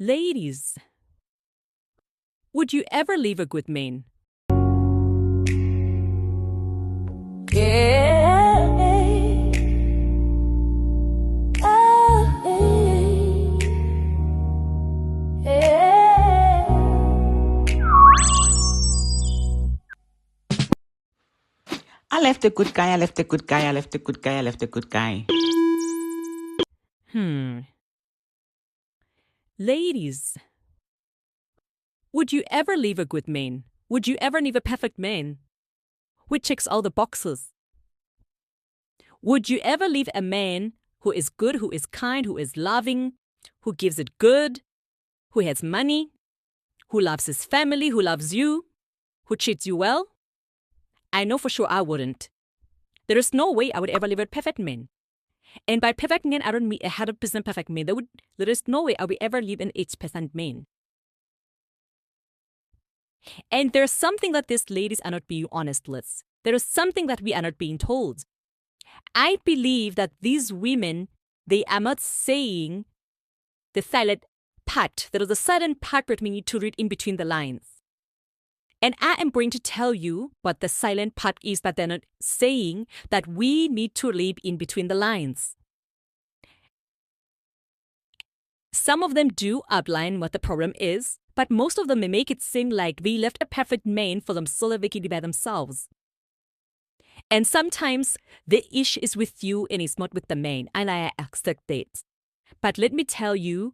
Ladies, would you ever leave a good man? I left a good guy, I left a good guy, I left a good guy, I left a good guy. Ladies, would you ever leave a good man? Would you ever leave a perfect man who checks all the boxes? Would you ever leave a man who is good, who is kind, who is loving, who gives it good, who has money, who loves his family, who loves you, who treats you well? I know for sure I wouldn't. There is no way I would ever leave a perfect man. And by perfect man, I don't mean 100% perfect man. There is no way I would ever leave an 8% man. And there's something that these ladies are not being honest with. There is something that we are not being told. I believe that these women, they are not saying the silent part. There is a silent part that we need to read in between the lines. And I am going to tell you what the silent part is that they're not saying, that we need to read in between the lines. Some of them do outline what the problem is, but most of them may make it seem like they left a perfect man for themselves by themselves. And sometimes the issue is with you and it's not with the man, and I accept that. But let me tell you,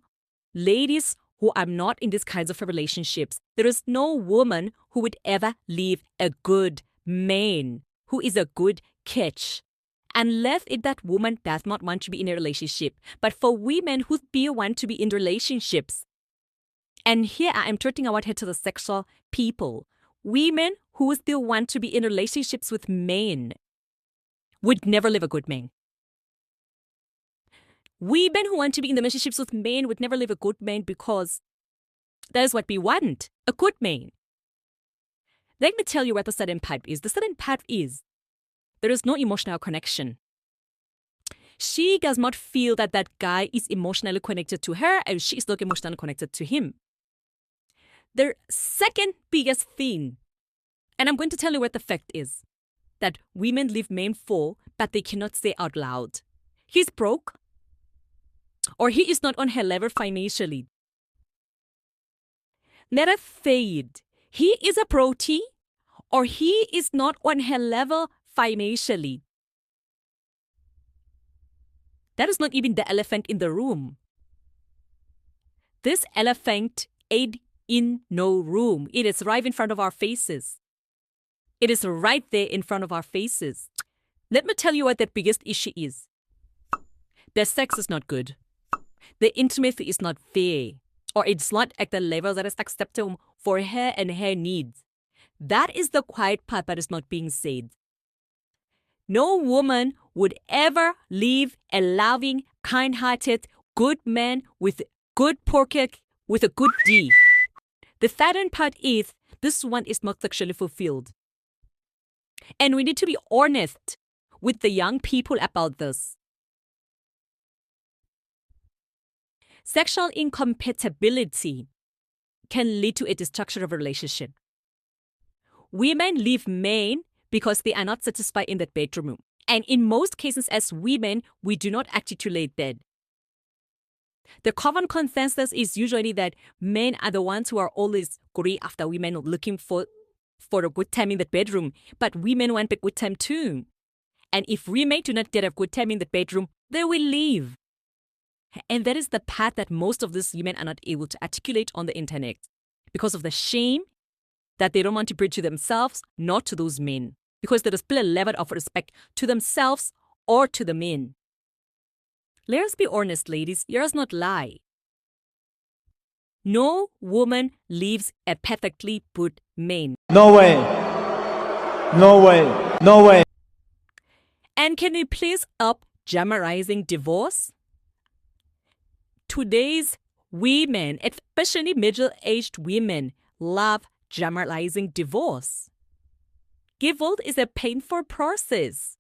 ladies who are not in these kinds of relationships, there is no woman who would ever leave a good man who is a good catch, unless that woman does not want to be in a relationship. But for women who do want to be in relationships, and here I am turning our head to the sexual people, women who still want to be in relationships with men would never leave a good man. Women who want to be in relationships with men would never leave a good man because that is what we want, a good man. Let me tell you what the sudden part is. The sudden part is there is no emotional connection. She does not feel that that guy is emotionally connected to her and she is not emotionally connected to him. The second biggest thing, and I'm going to tell you what the fact is, that women leave men for, but they cannot say out loud. He's broke, or he is not on her level financially. Let us say it. He is a protee, or he is not on her level financially. That is not even the elephant in the room. This elephant ain't in no room. It is right in front of our faces. It is right there in front of our faces. Let me tell you what that biggest issue is. The sex is not good. The intimacy is not fair, or it's not at the level that is acceptable for her and her needs. That is the quiet part that is not being said. No woman would ever leave a loving, kind-hearted, good man with good pocket, with a good D. The saddened part is this one is not sexually fulfilled. And we need to be honest with the young people about this. Sexual incompatibility can lead to a destruction of a relationship. Women leave men because they are not satisfied in that bedroom. And in most cases, as women, we do not articulate that. The common consensus is usually that men are the ones who are always going after women, looking for a good time in that bedroom. But women want a good time too. And if women do not get a good time in the bedroom, they will leave. And that is the part that most of these women are not able to articulate on the internet because of the shame that they don't want to bring to themselves, not to those men. Because there is still a level of respect to themselves or to the men. Let us be honest, ladies. Let us not lie. No woman leaves a perfectly good man. No way. No way. No way. And can we please stop glamorizing divorce? Today's women, especially middle-aged women, love glamorizing divorce. Divorce is a painful process.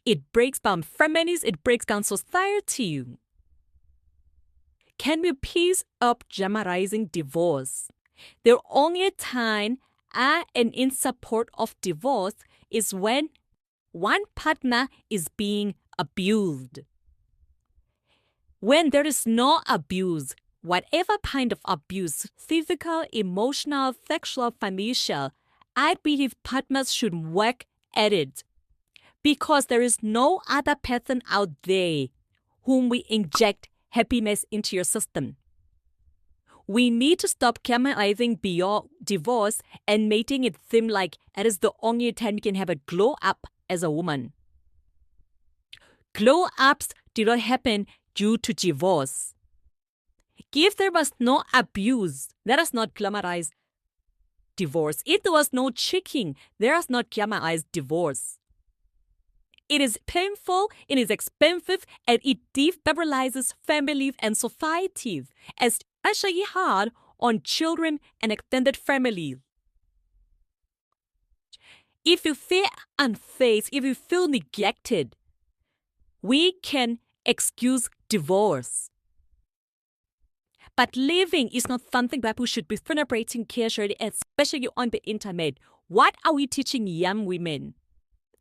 It breaks down families, it breaks down society. Can we please stop glamorizing divorce? The only time I am in support of divorce is when one partner is being abused. When there is no abuse, whatever kind of abuse, physical, emotional, sexual, financial, I believe partners should work at it. Because there is no other person out there whom we inject happiness into your system. We need to stop glamorizing beyond divorce and making it seem like it is the only time you can have a glow up as a woman. Glow ups do not happen due to divorce. If there was no abuse, let us not glamorize divorce. If there was no cheating, let us not glamorize divorce. It is painful, it is expensive, and it destabilizes families and societies, especially hard on children and extended families. If you feel unsafe, if you feel neglected, we can excuse divorce. But living is not something that we should be celebrating casually, especially on the internet. What are we teaching young women?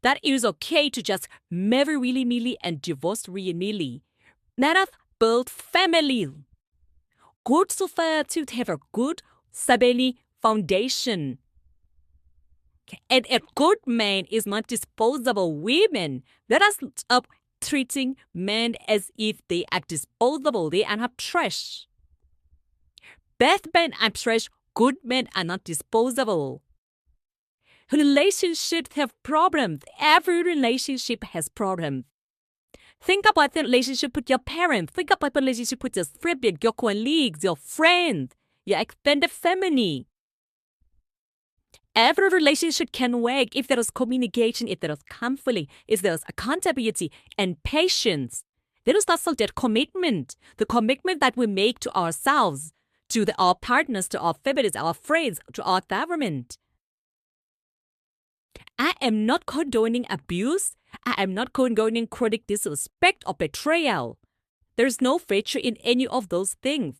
That it is okay to just marry willy-nilly and divorce willy-nilly. Let us build family. Good society to have a good, stable foundation. And a good man is not disposable women. Let us stop treating men as if they are disposable. They are not trash. Bad men are trash. Good men are not disposable. Relationships have problems. Every relationship has problems. Think about the relationship with your parents. Think about the relationship with your siblings, your colleagues, your friends, your extended family. Every relationship can work if there is communication, if there is conflict, if there is accountability and patience. There is also that commitment, the commitment that we make to ourselves, to our partners, to our families, our friends, to our government. I am not condoning abuse. I am not condoning chronic disrespect or betrayal. There is no virtue in any of those things.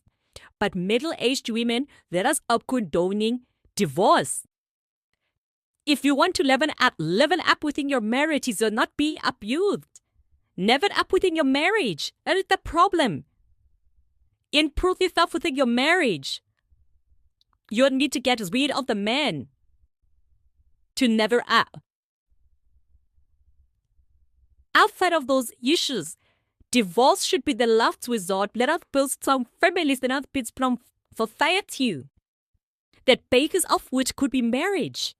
But middle-aged women, let us stop condoning divorce. If you want to level up within your marriage, you will not be abused. Level up within your marriage. That is the problem. Improve yourself within your marriage. You need to get rid of the man to never up. Outside of those issues, divorce should be the last resort. Let us build some families, let us build some society. That basis of which could be marriage.